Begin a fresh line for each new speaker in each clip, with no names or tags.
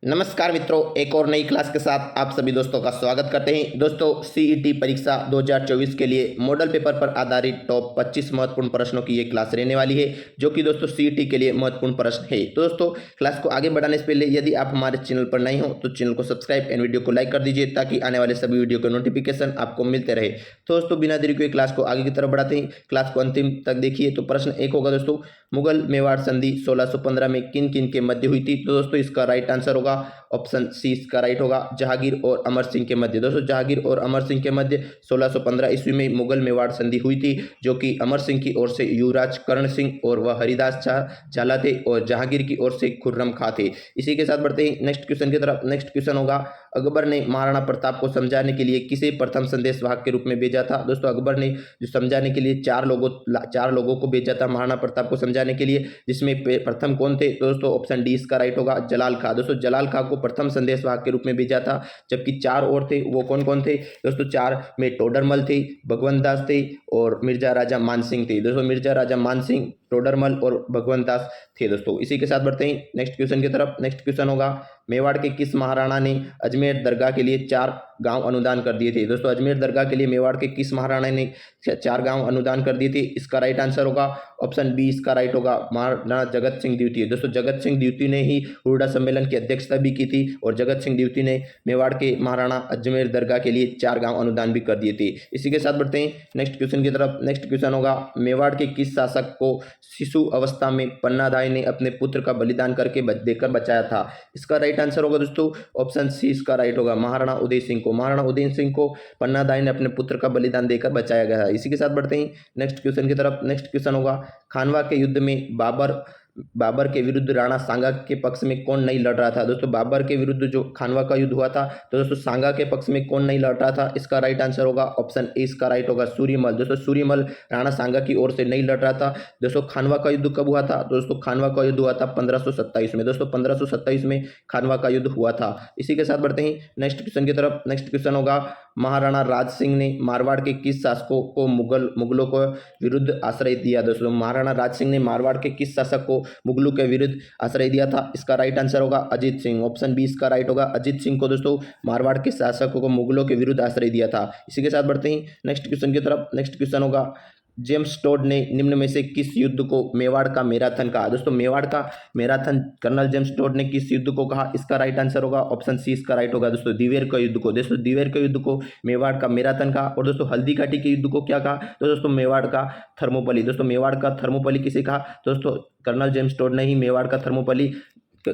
नमस्कार मित्रों, एक और नई क्लास के साथ आप सभी दोस्तों का स्वागत करते हैं। दोस्तों, सीईटी परीक्षा 2024 के लिए मॉडल पेपर पर आधारित टॉप 25 महत्वपूर्ण प्रश्नों की ये क्लास रहने वाली है, जो कि दोस्तों सीईटी के लिए महत्वपूर्ण प्रश्न है। तो दोस्तों, क्लास को आगे बढ़ाने से पहले यदि आप हमारे चैनल पर नए हो तो चैनल को सब्सक्राइब एंड वीडियो को लाइक कर दीजिए, ताकि आने वाले सभी वीडियो के नोटिफिकेशन आपको मिलते रहे। तो दोस्तों, बिना देरी के क्लास को आगे की तरफ बढ़ाते हैं। क्लास को अंतिम तक देखिए। तो प्रश्न 1 होगा दोस्तों, मुगल मेवाड़ संधि 1615 में किन किन के मध्य हुई थी? तो दोस्तों, इसका राइट आंसर होगा ऑप्शन सी, इसका राइट होगा जहांगीर और अमर सिंह के मध्य। दोस्तों, जहांगीर और अमर सिंह के मध्य 1615 ईस्वी में मुगल मेवाड़ संधि हुई थी, जो कि अमर सिंह की ओर से युवराज कर्ण सिंह और वह हरिदास झाला थे, और जहांगीर की ओर से खुर्रम खां थे। इसी के साथ बढ़ते हैं नेक्स्ट क्वेश्चन की तरफ। नेक्स्ट क्वेश्चन होगा, अकबर ने महाराणा प्रताप को समझाने के लिए किसे प्रथम संदेश वाहक के रूप में भेजा था? दोस्तों, अकबर ने जो समझाने के लिए चार लोगों को भेजा था महाराणा प्रताप को समझाने के लिए, जिसमें प्रथम कौन थे? तो दोस्तों, ऑप्शन डी इसका राइट होगा जलाल खां। दोस्तों, जलाल खां को प्रथम संदेश वाहक के रूप में भेजा था, जबकि चार और थे। वो कौन कौन थे? दोस्तों, चार में टोडरमल थे, भगवंत दास थे और मिर्जा राजा मानसिंह थे। दोस्तों, मिर्जा राजा मानसिंह, टोडरमल और भगवंत दास थे। दोस्तों, इसी के साथ बढ़ते हैं नेक्स्ट क्वेश्चन की तरफ। नेक्स्ट क्वेश्चन होगा, मेवाड़ के किस महाराणा ने अजमेर दरगाह के लिए 4 गांव अनुदान कर दिए थे? दोस्तों, अजमेर दरगाह के लिए मेवाड़ के किस महाराणा ने 4 गांव अनुदान कर दिए थे? इसका राइट आंसर होगा ऑप्शन बी, इसका राइट होगा महाराणा जगत सिंह द्वितीय। दोस्तों, जगत सिंह द्वितीय ने ही हुरडा सम्मेलन की अध्यक्षता भी की थी, और जगत सिंह द्वितीय ने मेवाड़ के महाराणा अजमेर दरगाह के लिए 4 गांव अनुदान भी कर दिए थे। इसी के साथ बढ़ते हैं नेक्स्ट क्वेश्चन की तरफ। नेक्स्ट क्वेश्चन होगा, मेवाड़ के किस शासक को शिशु अवस्था में पन्नादाई ने अपने पुत्र का बलिदान करके देकर बचाया था? इसका राइट आंसर होगा दोस्तों ऑप्शन सी, इसका राइट होगा महाराणा उदय सिंह को। महाराणा उदय सिंह को पन्नादाई ने अपने पुत्र का बलिदान देकर बचाया गया है। इसी के साथ बढ़ते हैं नेक्स्ट क्वेश्चन की तरफ। नेक्स्ट क्वेश्चन होगा, खानवा के युद्ध में बाबर के विरुद्ध राणा सांगा के पक्ष में कौन नहीं लड़ रहा था? दोस्तों, बाबर के विरुद्ध जो खानवा का युद्ध हुआ था, तो दोस्तों सांगा के पक्ष में कौन नहीं लड़ रहा था? इसका राइट आंसर होगा ऑप्शन ए, इसका राइट होगा सूर्यमल। दोस्तों, सूर्यमल राणा सांगा की ओर से नहीं लड़ रहा था। दोस्तों, खानवा का युद्ध कब हुआ था? दोस्तों, खानवा का युद्ध हुआ था 1527 में। दोस्तों, 1527 में खानवा का युद्ध हुआ था। इसी के साथ बढ़ते हैं नेक्स्ट क्वेश्चन की तरफ। नेक्स्ट क्वेश्चन होगा, महाराणा राज सिंह ने मारवाड़ के किस शासकों को मुगलों के विरुद्ध आश्रय दिया? दोस्तों, महाराणा राज सिंह ने मारवाड़ के किस शासक को मुगलों के विरुद्ध आश्रय दिया था? इसका राइट आंसर होगा अजीत सिंह। ऑप्शन बी, इसका राइट होगा अजीत सिंह को दोस्तों मारवाड़ के शासकों को मुगलों के विरुद्ध आश्रय दिया था। इसी के साथ बढ़ते हैं नेक्स्ट क्वेश्चन की तरफ। नेक्स्ट क्वेश्चन होगा, जेम्स टोड ने निम्न में से किस युद्ध को मेवाड़ का मैराथन कहा? दोस्तों, मेवाड़ का मैराथन कर्नल जेम्स टोड ने किस युद्ध को कहा? इसका राइट आंसर होगा ऑप्शन सी, इसका राइट होगा दोस्तों दिवेर का युद्ध को। दोस्तों, दिवेर के युद्ध को मेवाड़ का मैराथन कहा। और दोस्तों, हल्दी घाटी के युद्ध को क्या कहा? तो दोस्तों, मेवाड़ का थर्मोपली। दोस्तों, मेवाड़ का थर्मोपली किसे कहा? दोस्तों, कर्नल जेम्स टोड ने ही मेवाड़ का थर्मोपली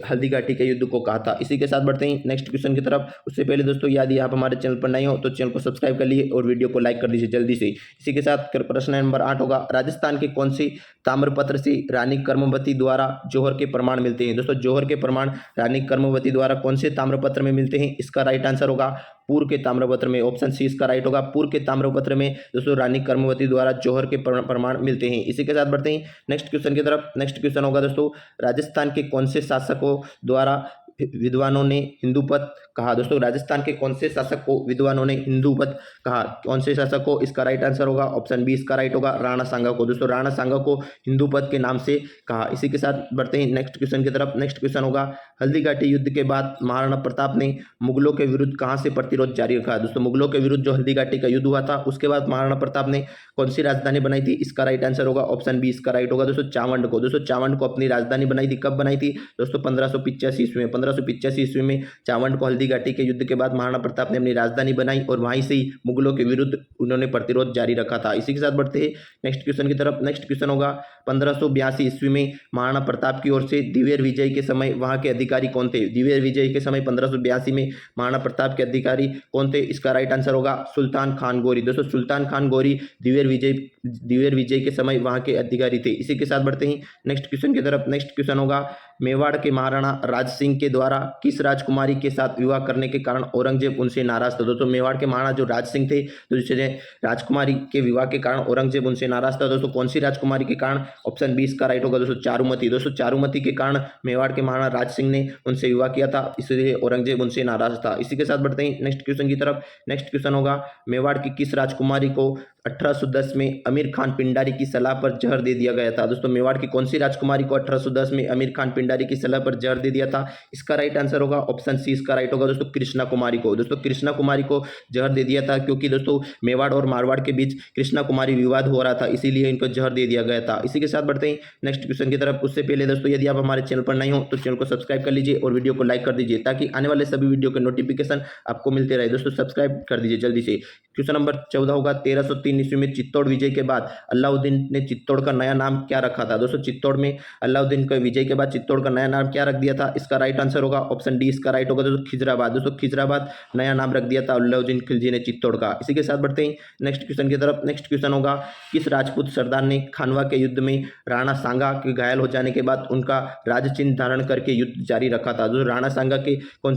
हल्दी घाटी के युद्ध को कहा था। इसी के साथ बढ़ते हैं नेक्स्ट क्वेश्चन की तरफ। उससे पहले दोस्तों, यदि आप हमारे चैनल पर नए हो तो चैनल को सब्सक्राइब कर लिए और वीडियो को लाइक कर दीजिए जल्दी से। इसी के साथ प्रश्न नंबर 8 होगा, राजस्थान के कौन सी ताम्रपत्र से रानी कर्मवती द्वारा जौहर के प्रमाण मिलते हैं? दोस्तों, जौहर के प्रमाण रानी कर्मवती द्वारा कौन से ताम्रपत्र में मिलते हैं? इसका राइट आंसर होगा पूर्व के ताम्रपत्र में। ऑप्शन सी, इसका राइट होगा पूर्व के ताम्रपत्र में दोस्तों रानी कर्मवती द्वारा जौहर के प्रमाण मिलते हैं। इसी के साथ बढ़ते हैं नेक्स्ट क्वेश्चन की तरफ। नेक्स्ट क्वेश्चन होगा दोस्तों, राजस्थान के कौन से शासकों द्वारा विद्वानों ने हिंदूपत कहा? दोस्तों, राजस्थान के कौन से शासक को विद्वानों ने हिंदूपत कहा? कौन से शासक को? इसका राइट आंसर होगा ऑप्शन बी, इसका राइट होगा राणा सांगा को। दोस्तों, राणा सांगा को हिंदूपत के नाम से कहा। इसी के साथ बढ़ते हैं नेक्स्ट क्वेश्चन की तरफ। नेक्स्ट क्वेश्चन होगा, हल्दी घाटी युद्ध के बाद महाराणा प्रताप ने मुगलों के विरुद्ध कहां से प्रतिरोध जारी रखा? दोस्तों, मुगलों के विरुद्ध जो हल्दी घाटी का युद्ध हुआ था, उसके बाद महाराणा प्रताप ने कौन सी राजधानी बनाई थी? इसका राइट आंसर होगा ऑप्शन बी, इसका राइट होगा दोस्तों चावंड को। दोस्तों, चावंड को अपनी राजधानी बनाई थी। कब बनाई थी? दोस्तों, 1585 ईस्वी में। 1585 ईस्वी में चावंड को हल्दी घाटी के युद्ध के बाद महाराणा प्रताप ने अपनी राजधानी बनाई, और वहीं से ही मुगलों के विरुद्ध उन्होंने प्रतिरोध जारी रखा था। इसी के साथ बढ़ते हैं नेक्स्ट क्वेश्चन की तरफ। नेक्स्ट क्वेश्चन होगा, 1582 ईस्वी में महाराणा प्रताप की ओर से दिवेर विजय के समय वहां के अधिकारी कौन थे? दिवेर विजय के समय 1582 में महाराणा प्रताप के अधिकारी कौन थे? इसका राइट आंसर होगा सुल्तान खान गोरी। दोस्तों, सुल्तान खान गोरी दिवेर विजय के समय वहां के अधिकारी थे। इसी के साथ बढ़ते हैं नेक्स्ट क्वेश्चन की तरफ। नेक्स्ट क्वेश्चन होगा, मेवाड़ के महाराणा राज सिंह के द्वारा किस राजकुमारी के साथ विवाह करने के कारण औरंगजेब उनसे नाराज था? दोस्तों, मेवाड़ के महाराणा जो राज सिंह थे, तो दूसरे राजकुमारी के विवाह के कारण औरंगजेब उनसे नाराज था। दोस्तों, कौन सी राजकुमारी के कारण? ऑप्शन बी, इसका राइट होगा दोस्तों चारुमती। दोस्तों, चारुमती के कारण मेवाड़ के महाराणा राज सिंह ने उनसे विवाह किया था, इसलिए औरंगजेब उनसे नाराज था। इसी के साथ बढ़ते हैं नेक्स्ट क्वेश्चन की तरफ। नेक्स्ट क्वेश्चन होगा, मेवाड़ की किस राजकुमारी को 1810 में आमिर खान पिंडारी की सलाह पर जहर दे दिया गया था? दोस्तों मेवाड़ की कौन सी राजकुमारी को 1810 में आमिर खान पिंडारी की सलाह पर जहर दे दिया था? इसका राइट आंसर होगा ऑप्शन सी, इसका राइट होगा दोस्तों कृष्णा कुमारी को। दोस्तों कृष्णा कुमारी को जहर दे दिया था क्योंकि दोस्तों मेवाड़ और मारवाड़ के बीच कृष्णा कुमारी विवाद हो रहा था, इसीलिए इनको जहर दे दिया गया था। इसी के साथ बढ़ते हैं नेक्स्ट क्वेश्चन की तरफ। उससे पहले दोस्तों यदि आप हमारे चैनल पर नए हो तो चैनल को सब्सक्राइब कर लीजिए और वीडियो को लाइक कर दीजिए ताकि आने वाले सभी वीडियो के नोटिफिकेशन आपको मिलते रहे। दोस्तों सब्सक्राइब कर दीजिए जल्दी से। क्वेश्चन नंबर 14 होगा 1303 ईस्वी में चित्तौड़ विजय के बाद अलाउद्दीन ने चित्तौड़ का नया नाम क्या रखा था? दोस्तों चित्तौड़ में अलाउद्दीन के विजय के बाद चित्तौड़ का नया नाम क्या रख दिया था? इसका राइट आंसर होगा ऑप्शन डी, इसका राइट होगा दोस्तों खिजराबाद। दोस्तों खिजराबाद नया नाम रख दिया था अलाउद्दीन खिलजी ने चित्तौड़ का। इसी के साथ बढ़ते हैं नेक्स्ट क्वेश्चन की तरफ। नेक्स्ट क्वेश्चन होगा किस राजपूत सरदार ने खानवा के युद्ध में राणा सांगा के घायल हो जाने के बाद उनका राज चिन्ह धारण करके युद्ध जारी रखा था? दोस्तों राणा सांगा के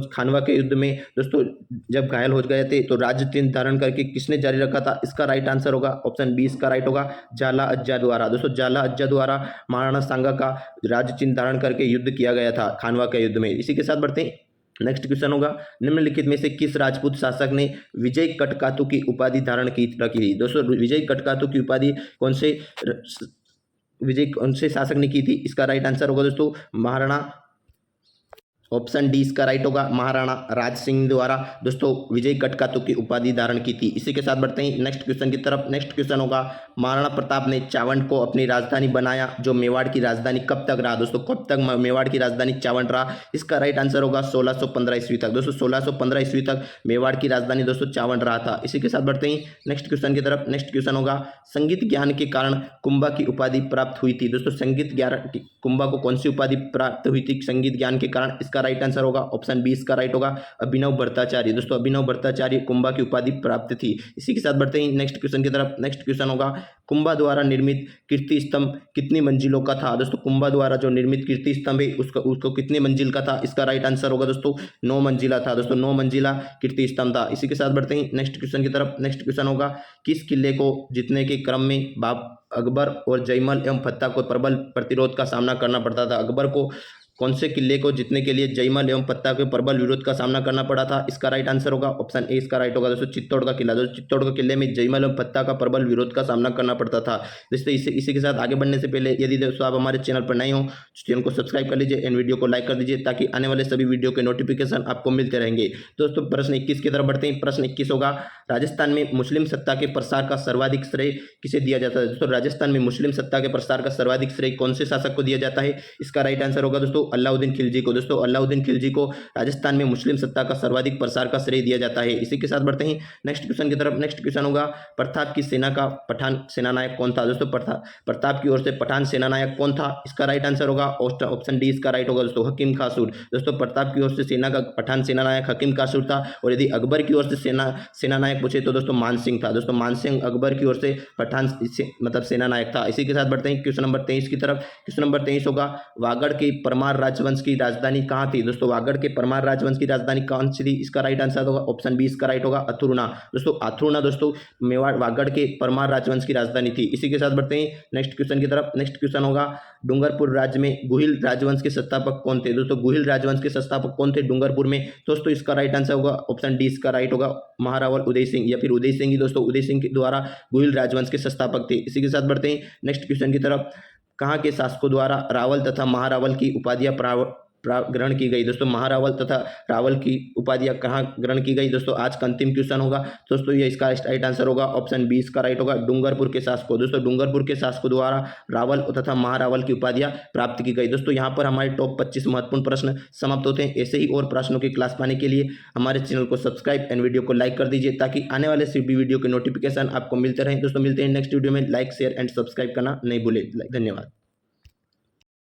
खानवा के युद्ध में दोस्तों जब घायल हो गए थे तो राज चिन्ह धारण करके किसने जारी रखा था? इसका राइट आंसर होगा ऑप्शन बी, इसका राइट होगा जाला अज्जा द्वारा। दोस्तों जाला अज्जा द्वारा महाराणा सांगा का राज चिन्ह धारण करके युद्ध किया गया था खानवा के युद्ध में। इसी के साथ बढ़ते हैं नेक्स्ट क्वेश्चन होगा निम्नलिखित में से किस राजपूत शासक ने विजय कटकातु की उपाधि धारण की रखी थी? दोस्तों विजय कटकातु की उपाधि कौन से शासक ने की थी? इसका राइट आंसर होगा दोस्तों महाराणा, ऑप्शन डी इसका राइट होगा महाराणा राज सिंह द्वारा दोस्तों विजय कटकातु की उपाधि धारण की थी। इसी के साथ बढ़ते हैं नेक्स्ट क्वेश्चन की तरफ। नेक्स्ट क्वेश्चन होगा महाराणा प्रताप ने चावंड को अपनी राजधानी बनाया जो मेवाड़ की राजधानी कब तक रहा? दोस्तों कब तक मेवाड़ की राजधानी चावंड रहा? इसका राइट आंसर होगा 1615 ईस्वी तक। दोस्तों 1615 ईस्वी तक मेवाड़ की राजधानी दोस्तों चावंड रहा था। इसी के साथ बढ़ते हैं नेक्स्ट क्वेश्चन की तरफ। नेक्स्ट क्वेश्चन होगा संगीत ज्ञान के कारण कुंभा की उपाधि प्राप्त हुई थी? दोस्तों संगीत ज्ञान कुंभा को कौन सी उपाधि प्राप्त हुई थी संगीत ज्ञान के कारण? इसका राइट आंसर होगा ऑप्शन बी, इसका राइट होगा अभिनव भट्टाचार्य। दोस्तों अभिनव भट्टाचार्य कुंभा की उपाधि प्राप्त थी। इसी के साथ बढ़ते हैं नेक्स्ट क्वेश्चन की तरफ। नेक्स्ट क्वेश्चन होगा कुंभा द्वारा निर्मित कीर्ति स्तंभ कितनी मंजिलों का था? दोस्तों कुंभा द्वारा जो निर्मित कीर्ति स्तंभ है उसको कितने मंजिल का था? इसका राइट आंसर होगा दोस्तों 9 मंजिला था। दोस्तों 9 मंजिला कीर्ति स्तंभ था। इसी के साथ बढ़ते हैं नेक्स्ट क्वेश्चन की तरफ। नेक्स्ट क्वेश्चन होगा किस किले को जीतने के क्रम में अकबर और जयमल एवं फत्ता को प्रबल प्रतिरोध का सामना करना पड़ता था? अकबर को कौन से किले को जीतने के लिए जयमल एवं फत्ता के प्रबल विरोध का सामना करना पड़ा था? इसका राइट आंसर होगा ऑप्शन ए, इसका राइट होगा दोस्तों चित्तौड़ का किला। दोस्तों चित्तौड़ के किले में जयमल एवं फत्ता का प्रबल विरोध का सामना करना पड़ता था। दोस्तों इसी के साथ आगे बढ़ने से पहले यदि दोस्तों आप हमारे चैनल पर नए हो तो चैनल को सब्सक्राइब कर लीजिए एंड वीडियो को लाइक कर दीजिए ताकि आने वाले सभी वीडियो के नोटिफिकेशन आपको मिलते रहेंगे। दोस्तों प्रश्न 21 की तरफ बढ़ते हैं। प्रश्न 21 होगा राजस्थान में मुस्लिम सत्ता के प्रसार का सर्वाधिक श्रेय किसे दिया जाता है? दोस्तों राजस्थान में मुस्लिम सत्ता के प्रसार का सर्वाधिक श्रेय कौन से शासक को दिया जाता है? इसका राइट आंसर होगा दोस्तों अलाउद्दीन खिलजी को। दोस्तों अलाउद्दीन खिलजी को राजस्थान में मुस्लिम सत्ता का सर्वाधिक प्रसार का श्रेय दिया जाता है। इसी के साथ बढ़ते हैं नेक्स्ट क्वेश्चन की तरफ। नेक्स्ट क्वेश्चन होगा प्रताप की सेना का पठान सेनानायक कौन था? दोस्तों प्रताप की ओर से पठान सेनानायक कौन था? इसका राइट आंसर होगा ऑप्शन डी, इसका राइट होगा दोस्तों हकीम कासूर। दोस्तों प्रताप की ओर से सेना का पठान सेनानायक हकीम कासूर था और यदि अकबर की ओर से सेनानायक पूछे तो दोस्तों मानसिंह था। दोस्तों मानसिंह अकबर की ओर से पठान मतलब सेनानायक था। इसी के साथ बढ़ते हैं क्वेश्चन नंबर 23 की तरफ। क्वेश्चन नंबर 23 होगा वागड़ के परमार राजवंश की राजधानी कहाँ थी? दोस्तों वागड़ के परमार राजवंश की राजधानी कौन सी थी? इसका राइट आंसर होगा ऑप्शन बी, इसका राइट होगा अथुर्ना। दोस्तों अथुर्ना दोस्तों मेवाड़ वागड़ के परमार राजवंश की राजधानी थी। इसी के साथ बढ़ते हैं नेक्स्ट क्वेश्चन की तरफ। नेक्स्ट क्वेश्चन होगा डूंगरपुर राज्य में गुहिल राजवंश के संस्थापक कौन थे? दोस्तों गुहिल राजवंश के संस्थापक कौन थे डूंगरपुर में? दोस्तों इसका राइट आंसर होगा ऑप्शन डी, इसका राइट होगा महारावल उदय सिंह या फिर उदय सिंह ही। दोस्तों उदय सिंह के द्वारा गुहिल राजवंश के संस्थापक थे। इसी के साथ बढ़ते हैं नेक्स्ट क्वेश्चन की तरफ। कहाँ के शासकों द्वारा रावल तथा महारावल की उपाधियां ग्रहण की गई? दोस्तों महारावल तथा रावल की उपाधियां कहाँ ग्रहण की गई? दोस्तों आज का अंतिम क्वेश्चन होगा दोस्तों, ये इसका राइट आंसर होगा ऑप्शन बी, इसका राइट होगा डूंगरपुर के शासकों। दोस्तों डूंगरपुर के शासकों द्वारा रावल तथा महारावल की उपाधियां प्राप्त की गई। दोस्तों यहाँ पर हमारे टॉप 25 महत्वपूर्ण प्रश्न समाप्त होते हैं। ऐसे ही और प्रश्नों की क्लास पाने के लिए हमारे चैनल को सब्सक्राइब एंड वीडियो को लाइक कर दीजिए ताकि आने वाले सभी वीडियो के नोटिफिकेशन आपको मिलते रहें। दोस्तों मिलते हैं नेक्स्ट वीडियो में। लाइक शेयर एंड सब्सक्राइब करना नहीं भूलें। धन्यवाद।